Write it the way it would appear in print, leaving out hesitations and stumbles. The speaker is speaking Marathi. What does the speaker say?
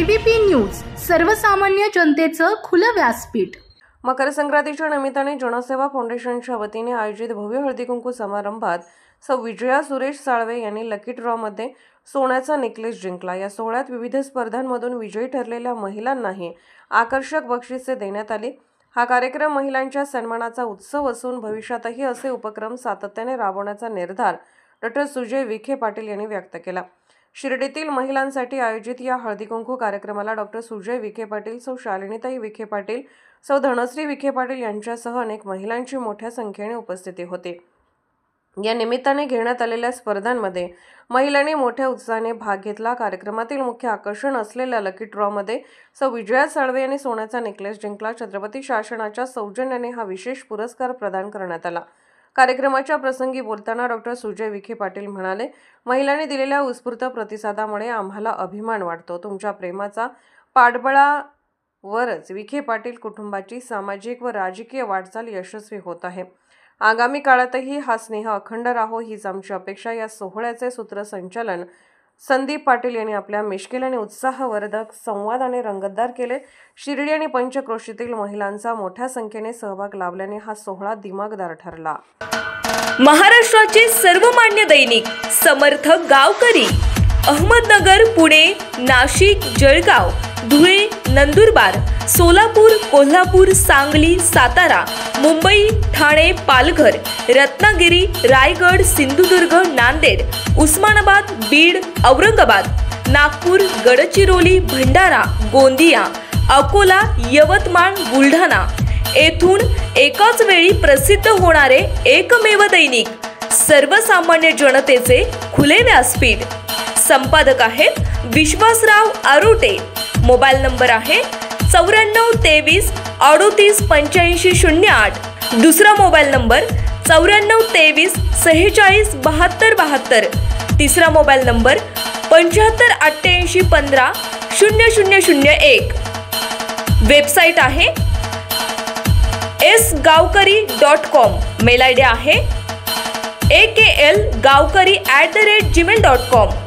ABP न्यूज, सर्वसामान्य जनतेचं खुलं व्यासपीठ। मकर संक्रांतीच्या निमित्ताने जनसेवा फाउंडेशनच्या वतीने आयोजित भव्य हळदीकुंकू समारंभात सौ विजया सुरेश साळवे यांनी लकी ड्रॉ मध्ये सोन्याचा नेकलेस जिंकला। या सोहळ्यात विविध स्पर्धांमधून विजयी ठरलेल्या महिलांनाही आकर्षक बक्षिसे देण्यात आली। हा कार्यक्रम महिलांच्या सन्मानाचा उत्सव असून भविष्यातही असे उपक्रम सातत्याने राबवण्याचा निर्धार डॉ. सुजय विखे पाटील यांनी व्यक्त केला। शिर्डीतील महिलांसाठी आयोजित या हळदीकुंकू कार्यक्रमाला डॉ. सुजय विखे पाटील, सौ शालिनीताई विखे पाटील, सौ धनश्री विखे पाटील यांच्यासह अनेक महिलांची मोठ्या संख्येने उपस्थिती होती। या निमित्ताने घेण्यात आलेल्या स्पर्धांमध्ये महिलांनी मोठ्या उत्साहाने भाग घेतला। कार्यक्रमातील मुख्य आकर्षण असलेल्या लकी ड्रॉ मध्ये सौ विजया साळवे यांनी सोन्याचा नेकलेस जिंकला। छत्रपती शासनाच्या सौजन्याने हा विशेष पुरस्कार प्रदान करण्यात आला। कार्यक्रमाच्या प्रसंगी बोलताना डॉ. सुजय विखे पाटील म्हणाले, महिलांनी दिलेल्या उत्स्फूर्त प्रतिसादामुळे आम्हाला अभिमान वाटतो। तुमच्या प्रेमाचा पाठबळावरच विखे पाटील कुटुंबाची सामाजिक व राजकीय वाटचाल यशस्वी होत आहे। आगामी काळातही हा स्नेह अखंड राहो हीच आमची अपेक्षा। या सोहळ्याचे सूत्रसंचालन संदीप पाटील यांनी आपल्या मिश्किल आणि उत्साहवर्धक संवादाने रंगतदार केले। शिर्डी आणि पंचक्रोशीतील महिलांचा मोठ्या संख्येने सहभाग लाभल्याने हा सोहळा दिमागदार ठरला। महाराष्ट्राचे सर्वमान्य दैनिक समर्थ गावकरी अहमदनगर, पुणे, नाशिक, जळगाव, धुळे, नंदुरबार, सोलापूर, कोल्हापूर, सांगली, सातारा, मुंबई, ठाणे, पालघर, रत्नागिरी, रायगड, सिंधुदुर्ग, नांदेड, उस्मानाबाद, बीड, औरंगाबाद, नागपूर, गडचिरोली, भंडारा, गोंदिया, अकोला, यवतमाळ, बुलढाणा येथून एकाच वेळी प्रसिद्ध होणारे एकमेव दैनिक सर्वसामान्य जनतेचे खुले व्यासपीठ। संपादक आहेत विश्वासराव आरोटे। मोबाईल नंबर आहे 9423 38 85 08। दुसरा मोबाईल नंबर 9423 46 72 72। तिसरा मोबाईल नंबर 75 88 15 0001। वेबसाईट आहे sgavkari.com। मेल आयडी आहे akl gavkari@gmail.com।